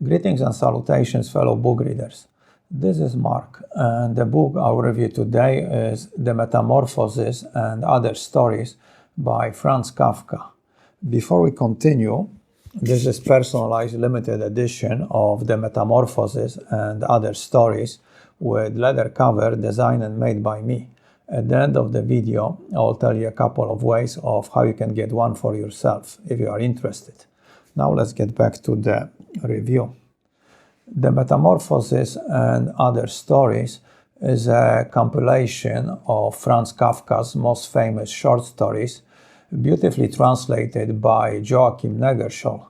Greetings and salutations, fellow book readers. This is Mark, and the book I'll review today is The Metamorphosis and Other Stories by Franz Kafka. Before we continue, this is personalized limited edition of The Metamorphosis and Other Stories with leather cover designed and made by me. At the end of the video, I'll tell you a couple of ways of how you can get one for yourself if you are interested. Now let's get back to the review. The Metamorphosis and Other Stories is a compilation of Franz Kafka's most famous short stories, beautifully translated by Joachim Negerschol.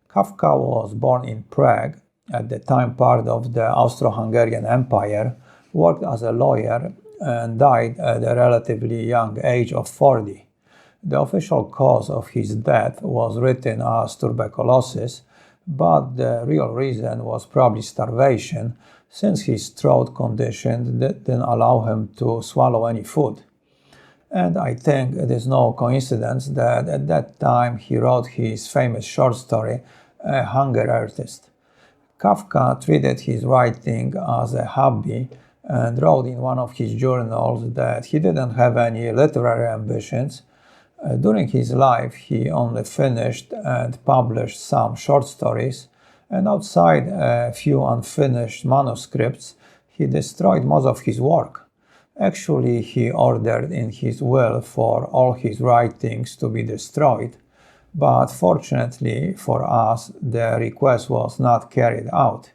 Kafka was born in Prague, at the time part of the Austro-Hungarian Empire, worked as a lawyer, and died at a relatively young age of 40. The official cause of his death was written as tuberculosis, but the real reason was probably starvation, since his throat condition didn't allow him to swallow any food. And I think it is no coincidence that at that time he wrote his famous short story, A Hunger Artist. Kafka treated his writing as a hobby and wrote in one of his journals that he didn't have any literary ambitions. During his life, he only finished and published some short stories, and outside a few unfinished manuscripts, he destroyed most of his work. Actually, he ordered in his will for all his writings to be destroyed, but fortunately for us, the request was not carried out.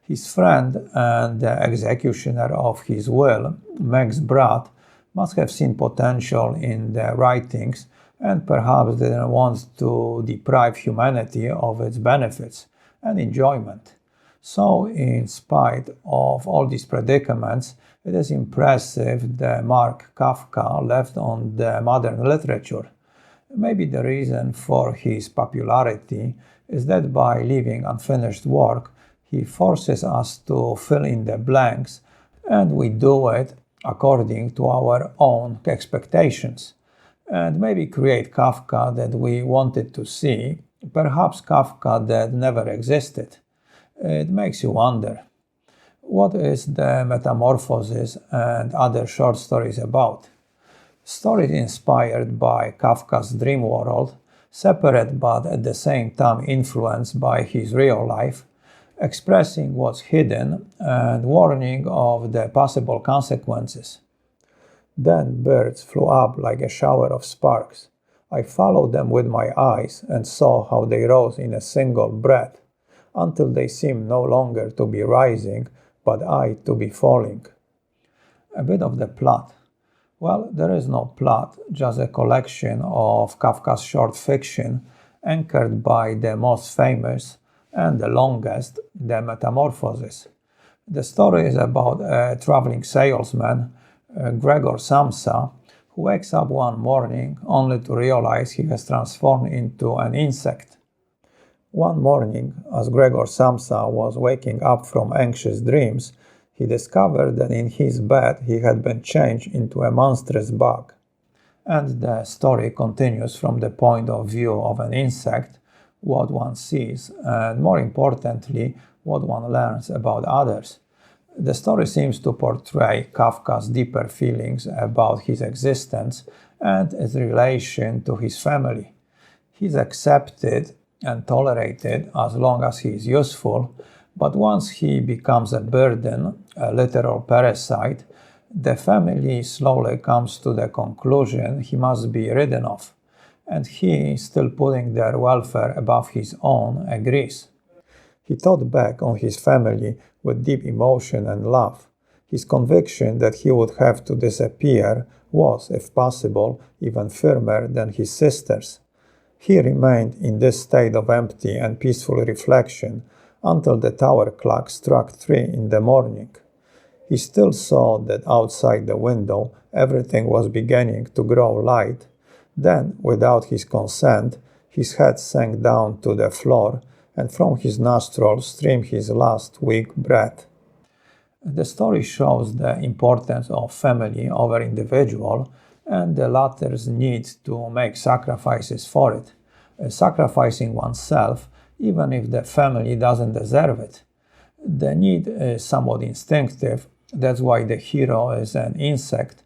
His friend and the executioner of his will, Max Brad, must have seen potential in the writings and perhaps didn't want to deprive humanity of its benefits and enjoyment. So, in spite of all these predicaments, it is impressive the mark Kafka left on the modern literature. Maybe the reason for his popularity is that by leaving unfinished work, he forces us to fill in the blanks, and we do it according to our own expectations, and maybe create Kafka that we wanted to see, perhaps Kafka that never existed. It makes you wonder, what is the Metamorphosis and Other Short Stories about? Stories inspired by Kafka's dream world, separate but at the same time influenced by his real life, expressing what's hidden and warning of the possible consequences. Then birds flew up like a shower of sparks. I followed them with my eyes and saw how they rose in a single breath, until they seemed no longer to be rising, but I to be falling. A bit of the plot. Well, there is no plot, just a collection of Kafka's short fiction, anchored by the most famous and the longest, The Metamorphosis. The story is about a traveling salesman, Gregor Samsa, who wakes up one morning only to realize he has transformed into an insect. One morning, as Gregor Samsa was waking up from anxious dreams, he discovered that in his bed he had been changed into a monstrous bug. And the story continues from the point of view of an insect, what one sees, and more importantly, what one learns about others. The story seems to portray Kafka's deeper feelings about his existence and its relation to his family. He's accepted and tolerated as long as he is useful, but once he becomes a burden, a literal parasite, the family slowly comes to the conclusion he must be ridden of, and he, still putting their welfare above his own, agrees. He thought back on his family with deep emotion and love. His conviction that he would have to disappear was, if possible, even firmer than his sister's. He remained in this state of empty and peaceful reflection until the tower clock struck 3 in the morning. He still saw that outside the window everything was beginning to grow light. Then, without his consent, his head sank down to the floor, and from his nostrils streamed his last weak breath. The story shows the importance of family over individual and the latter's need to make sacrifices for it. Sacrificing oneself even if the family doesn't deserve it. The need is somewhat instinctive. That's why the hero is an insect,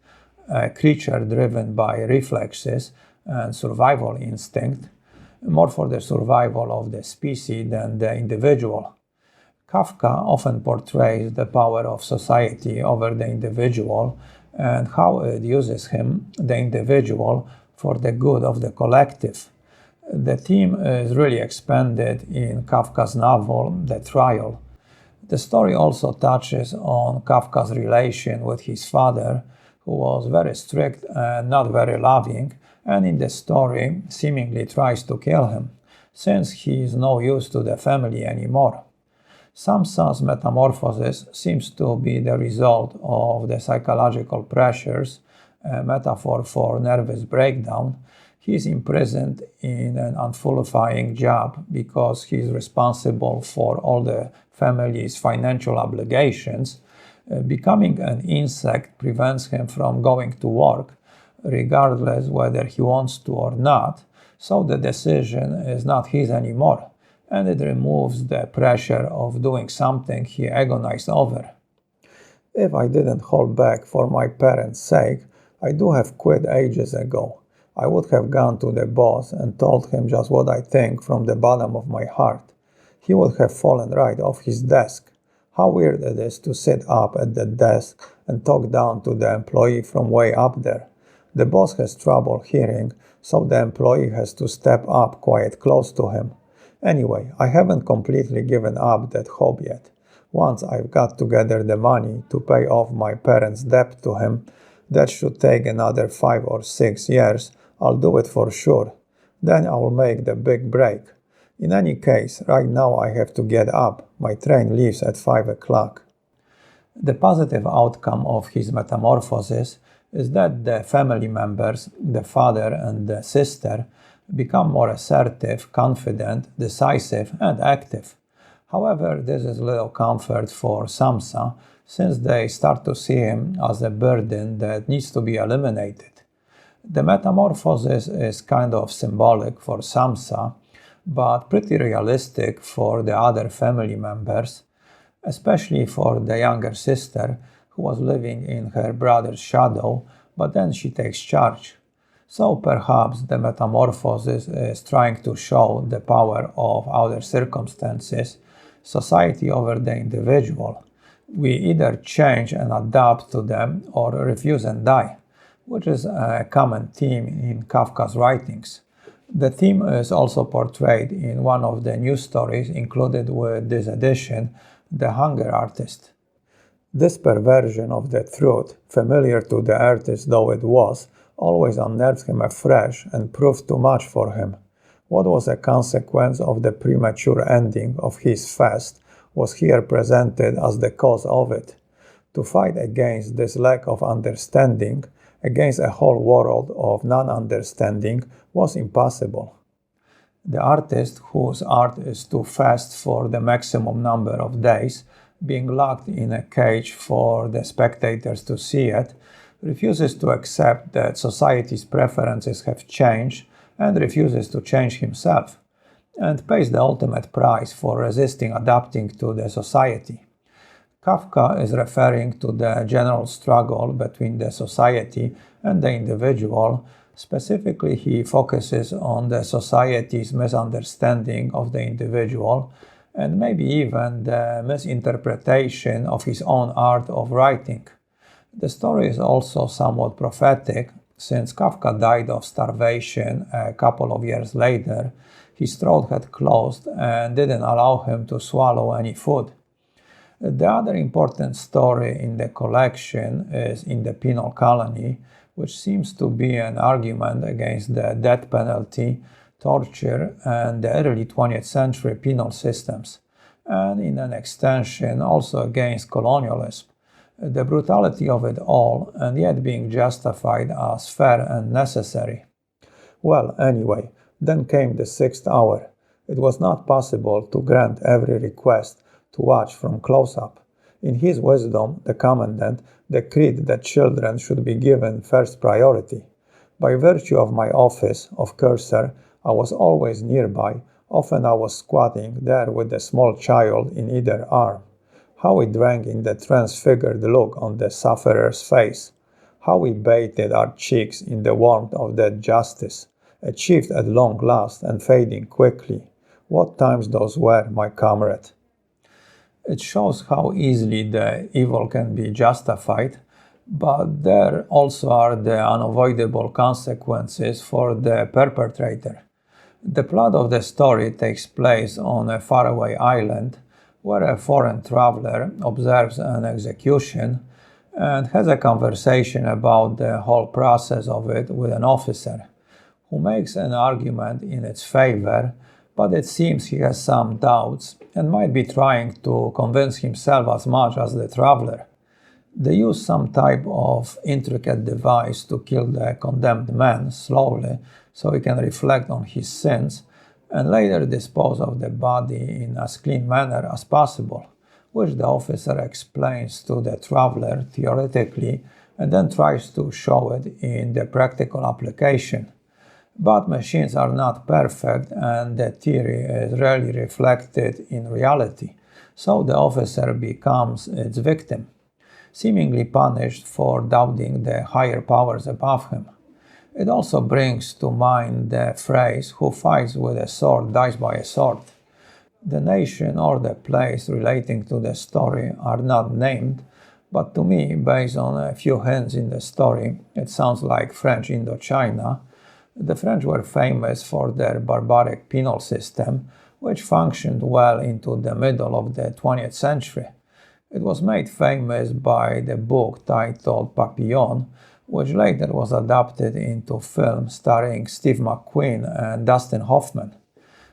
a creature driven by reflexes and survival instinct, more for the survival of the species than the individual. Kafka often portrays the power of society over the individual and how it uses him, the individual, for the good of the collective. The theme is really expanded in Kafka's novel, The Trial. The story also touches on Kafka's relation with his father, who was very strict and not very loving, and in the story seemingly tries to kill him, since he is no use to the family anymore. Samsa's metamorphosis seems to be the result of the psychological pressures, a metaphor for nervous breakdown. He is imprisoned in an unfulfilling job because he is responsible for all the family's financial obligations. Becoming an insect prevents him from going to work, regardless whether he wants to or not, so the decision is not his anymore, and it removes the pressure of doing something he agonized over. If I didn't hold back for my parents' sake, I do have quit ages ago. I would have gone to the boss and told him just what I think from the bottom of my heart. He would have fallen right off his desk. How weird it is to sit up at the desk and talk down to the employee from way up there. The boss has trouble hearing, so the employee has to step up quite close to him. Anyway, I haven't completely given up that hope yet. Once I've got together the money to pay off my parents' debt to him, that should take another 5 or 6 years. I'll do it for sure. Then I'll make the big break. In any case, right now I have to get up. My train leaves at 5 o'clock. The positive outcome of his metamorphosis is that the family members, the father and the sister, become more assertive, confident, decisive, and active. However, this is little comfort for Samsa, since they start to see him as a burden that needs to be eliminated. The metamorphosis is kind of symbolic for Samsa, but pretty realistic for the other family members, especially for the younger sister who was living in her brother's shadow, but then she takes charge. So perhaps the metamorphosis is trying to show the power of outer circumstances, society over the individual. We either change and adapt to them or refuse and die, which is a common theme in Kafka's writings. The theme is also portrayed in one of the news stories included with this edition, The Hunger Artist. This perversion of the truth, familiar to the artist though it was, always unnerved him afresh and proved too much for him. What was a consequence of the premature ending of his fast was here presented as the cause of it. To fight against this lack of understanding, against a whole world of non-understanding, was impossible. The artist, whose art is to fast for the maximum number of days, being locked in a cage for the spectators to see it, refuses to accept that society's preferences have changed and refuses to change himself, and pays the ultimate price for resisting adapting to the society. Kafka is referring to the general struggle between the society and the individual. Specifically, he focuses on the society's misunderstanding of the individual and maybe even the misinterpretation of his own art of writing. The story is also somewhat prophetic, since Kafka died of starvation a couple of years later. His throat had closed and didn't allow him to swallow any food. The other important story in the collection is in the penal colony, which seems to be an argument against the death penalty, torture, and the early 20th century penal systems, and in an extension also against colonialism. The brutality of it all, and yet being justified as fair and necessary. Well, anyway, then came the 6th hour. It was not possible to grant every request to watch from close-up. In his wisdom, the commandant decreed that children should be given first priority. By virtue of my office of cursor, I was always nearby, Often I was squatting there with a small child in either arm. How we drank in the transfigured look on the sufferer's face. How we bathed our cheeks in the warmth of that justice, achieved at long last and fading quickly. What times those were, my comrade! It shows how easily the evil can be justified, but there also are the unavoidable consequences for the perpetrator. The plot of the story takes place on a faraway island where a foreign traveler observes an execution and has a conversation about the whole process of it with an officer, who makes an argument in its favor, but it seems he has some doubts and might be trying to convince himself as much as the traveler. They use some type of intricate device to kill the condemned man slowly so he can reflect on his sins and later dispose of the body in as clean manner as possible, which the officer explains to the traveler theoretically and then tries to show it in the practical application. But machines are not perfect and the theory is rarely reflected in reality, so the officer becomes its victim, seemingly punished for doubting the higher powers above him. It also brings to mind the phrase, "Who fights with a sword dies by a sword." The nation or the place relating to the story are not named, but to me, based on a few hints in the story, it sounds like French Indochina. The French were famous for their barbaric penal system, which functioned well into the middle of the 20th century. It was made famous by the book titled Papillon, which later was adapted into film starring Steve McQueen and Dustin Hoffman.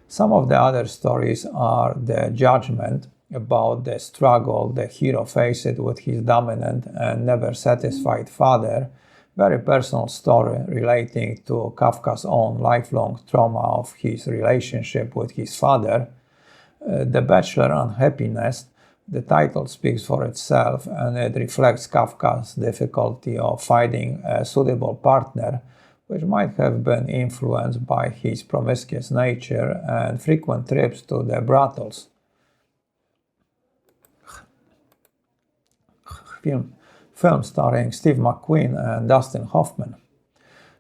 Some of the other stories are The Judgment, about the struggle the hero faced with his dominant and never satisfied father, very personal story relating to Kafka's own lifelong trauma of his relationship with his father. The Bachelor Unhappiness, the title speaks for itself and it reflects Kafka's difficulty of finding a suitable partner, which might have been influenced by his promiscuous nature and frequent trips to the brothels. Film starring Steve McQueen and Dustin Hoffman.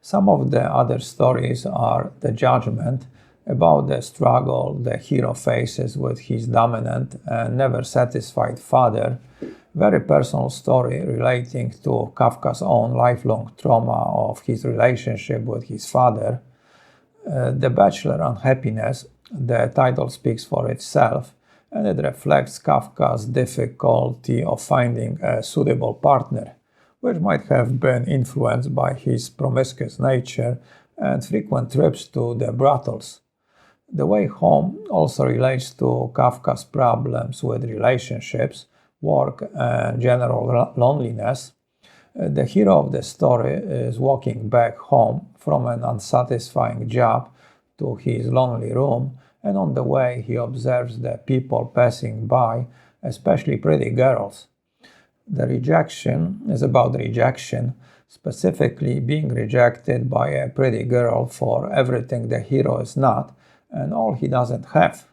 Some of the other stories are The Judgment, about the struggle the hero faces with his dominant and never satisfied father, very personal story relating to Kafka's own lifelong trauma of his relationship with his father. The Bachelor Unhappiness, the title speaks for itself, and it reflects Kafka's difficulty of finding a suitable partner, which might have been influenced by his promiscuous nature and frequent trips to the brothels. The Way Home also relates to Kafka's problems with relationships, work, and general loneliness. The hero of the story is walking back home from an unsatisfying job to his lonely room, and on the way he observes the people passing by, especially pretty girls. The rejection is about rejection, specifically being rejected by a pretty girl for everything the hero is not and all he doesn't have.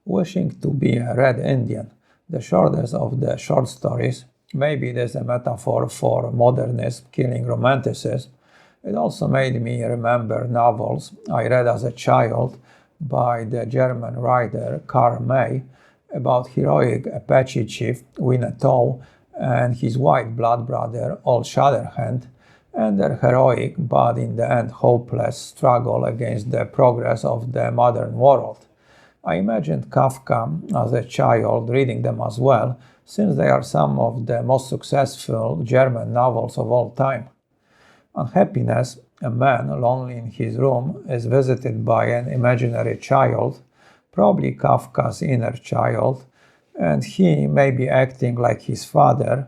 Wishing to be a Red Indian, the shortest of the short stories, maybe it is a metaphor for modernism killing romanticism. It also made me remember novels I read as a child by the German writer Karl May about heroic Apache chief Winnetou and his white blood brother Old Shatterhand, and their heroic but in the end hopeless struggle against the progress of the modern world. I imagined Kafka as a child reading them as well, since they are some of the most successful German novels of all time. Unhappiness, a man lonely in his room, is visited by an imaginary child, probably Kafka's inner child, and he may be acting like his father.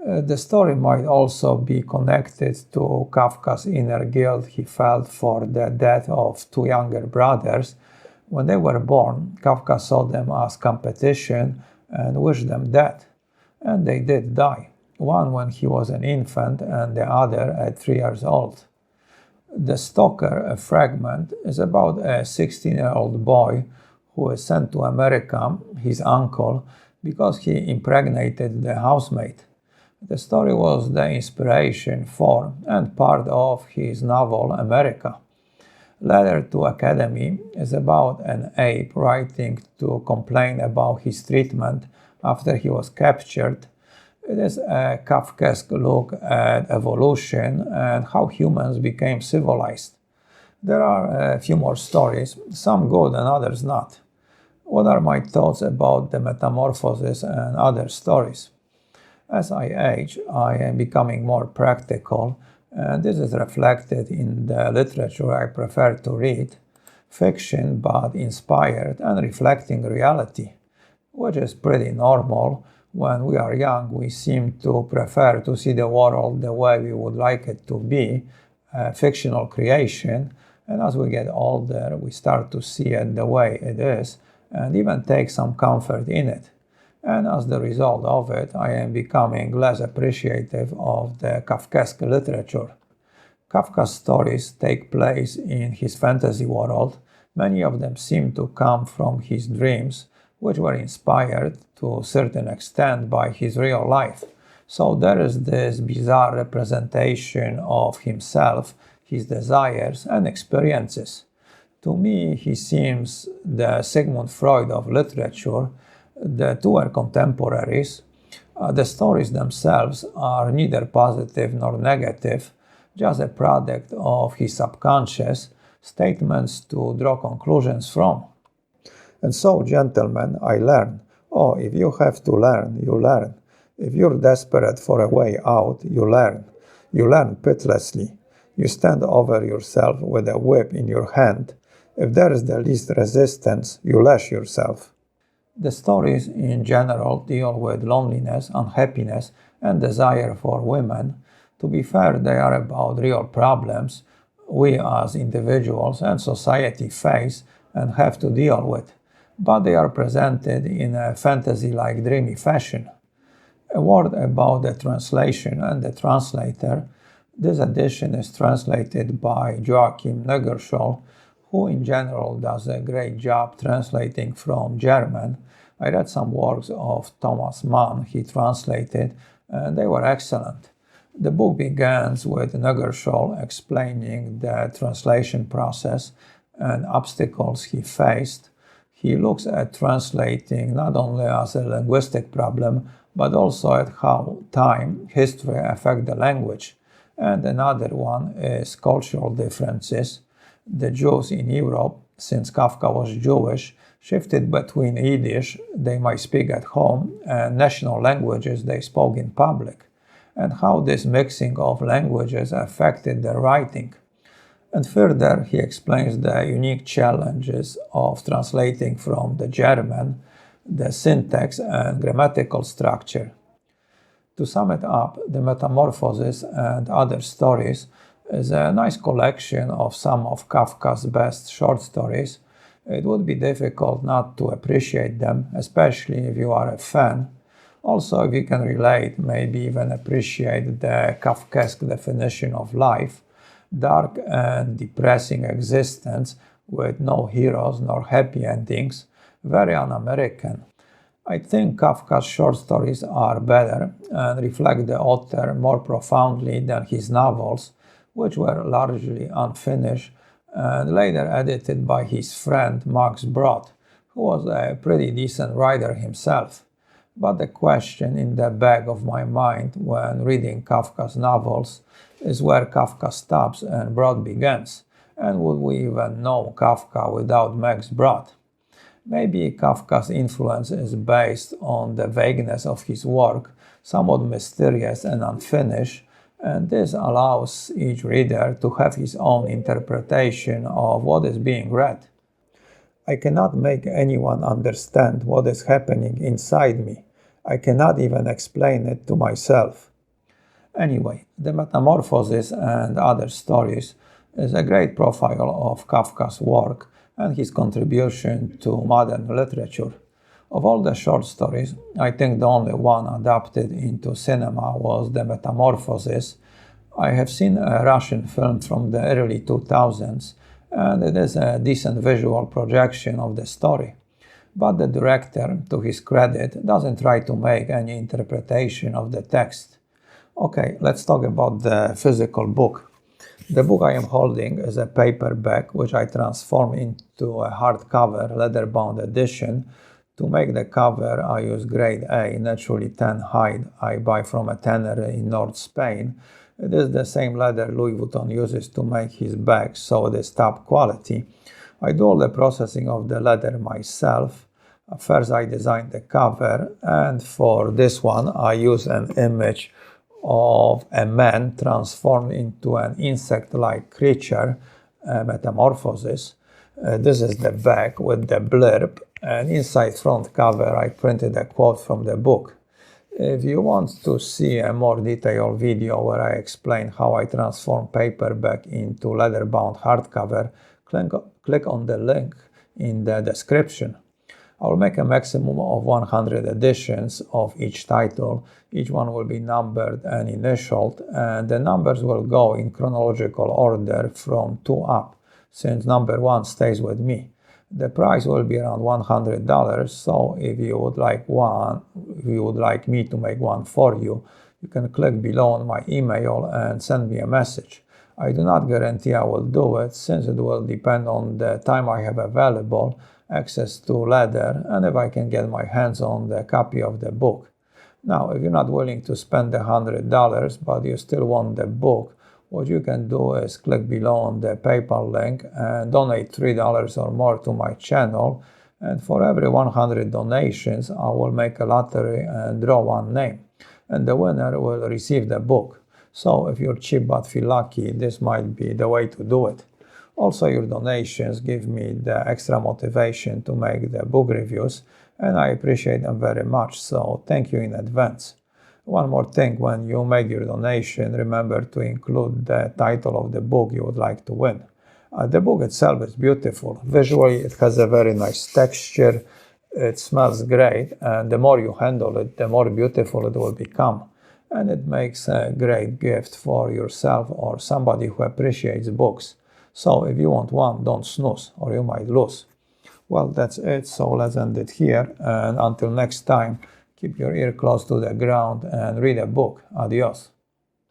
The story might also be connected to Kafka's inner guilt he felt for the death of two younger brothers. When they were born, Kafka saw them as competition and wished them dead. And they did die, one when he was an infant and the other at 3 years old. The Stalker, a fragment, is about a 16-year-old boy who is sent to America, his uncle, because he impregnated the housemaid. The story was the inspiration for and part of his novel America. Letter to Academy is about an ape writing to complain about his treatment after he was captured. It is a Kafkaesque look at evolution and how humans became civilized. There are a few more stories, some good and others not. What are my thoughts about the Metamorphosis and other stories? As I age, I am becoming more practical, and this is reflected in the literature I prefer to read, fiction but inspired and reflecting reality, which is pretty normal. When we are young, we seem to prefer to see the world the way we would like it to be, a fictional creation, and as we get older, we start to see it the way it is, and even take some comfort in it. And as the result of it, I am becoming less appreciative of the Kafkaesque literature. Kafka's stories take place in his fantasy world. Many of them seem to come from his dreams, which were inspired to a certain extent by his real life. So there is this bizarre representation of himself, his desires and experiences. To me, he seems the Sigmund Freud of literature. The two are contemporaries. The stories themselves are neither positive nor negative, just a product of his subconscious, statements to draw conclusions from. And so, gentlemen, I learn. Oh, if you have to learn, you learn. If you're desperate for a way out, you learn. You learn pitilessly. You stand over yourself with a whip in your hand. If there is the least resistance, you lash yourself. The stories in general deal with loneliness, unhappiness, and desire for women. To be fair, they are about real problems we as individuals and society face and have to deal with, but they are presented in a fantasy-like dreamy fashion. A word about the translation and the translator. This edition is translated by Joachim Negerschall, who in general does a great job translating from German. I read some works of Thomas Mann he translated, and they were excellent. The book begins with Negerschall explaining the translation process and obstacles he faced. He looks at translating not only as a linguistic problem, but also at how time, history affect the language. And another one is cultural differences. The Jews in Europe, since Kafka was Jewish, shifted between Yiddish they might speak at home and national languages they spoke in public, and how this mixing of languages affected their writing. And further, he explains the unique challenges of translating from the German, the syntax and grammatical structure. To sum it up, the Metamorphosis and Other Stories is a nice collection of some of Kafka's best short stories. It would be difficult not to appreciate them, especially if you are a fan. Also, if you can relate, maybe even appreciate the Kafkaesque definition of life, dark and depressing existence with no heroes nor happy endings, very un-American. I think Kafka's short stories are better and reflect the author more profoundly than his novels, which were largely unfinished and later edited by his friend Max Brod, who was a pretty decent writer himself. But the question in the back of my mind when reading Kafka's novels is where Kafka stops and Brod begins, and would we even know Kafka without Max Brod? Maybe Kafka's influence is based on the vagueness of his work, somewhat mysterious and unfinished, and this allows each reader to have his own interpretation of what is being read. I cannot make anyone understand what is happening inside me. I cannot even explain it to myself. Anyway, The Metamorphosis and Other Stories is a great profile of Kafka's work and his contribution to modern literature. Of all the short stories, I think the only one adapted into cinema was The Metamorphosis, I have seen a Russian film from the early 2000s, and it is a decent visual projection of the story. But the director, to his credit, doesn't try to make any interpretation of the text. Okay, let's talk about the physical book. The book I am holding is a paperback which I transform into a hardcover leather-bound edition. To make the cover, I use grade A, naturally tan hide I buy from a tanner in North Spain. It is the same leather Louis Vuitton uses to make his bags, so it is top quality. I do all the processing of the leather myself. First I design the cover, and for this one I use an image of a man transformed into an insect-like creature, Metamorphosis. This is the back with the blurb, and inside front cover I printed a quote from the book. If you want to see a more detailed video where I explain how I transform paperback into leather-bound hardcover, click on the link in the description. I will make a maximum of 100 editions of each title. Each one will be numbered and initialed, and the numbers will go in chronological order from 2 up, since number 1 stays with me. The price will be around $100, so if you would like me to make one for you, you can click below on my email and send me a message. I do not guarantee I will do it, since it will depend on the time I have available, access to leather, and if I can get my hands on the copy of the book. Now, if you're not willing to spend the $100, but you still want the book, what you can do is click below on the PayPal link and donate $3 or more to my channel, and for every 100 donations I will make a lottery and draw one name, and the winner will receive the book. So if you're cheap but feel lucky, this might be the way to do it. Also, your donations give me the extra motivation to make the book reviews, and I appreciate them very much, so thank you in advance. One more thing, when you make your donation, remember to include the title of the book you would like to win. The book itself is beautiful. Visually, it has a very nice texture, it smells great, and the more you handle it, the more beautiful it will become. And it makes a great gift for yourself or somebody who appreciates books. So if you want one, don't snooze, or you might lose. Well, that's it, so let's end it here, and until next time, keep your ear close to the ground and read a book. Adios.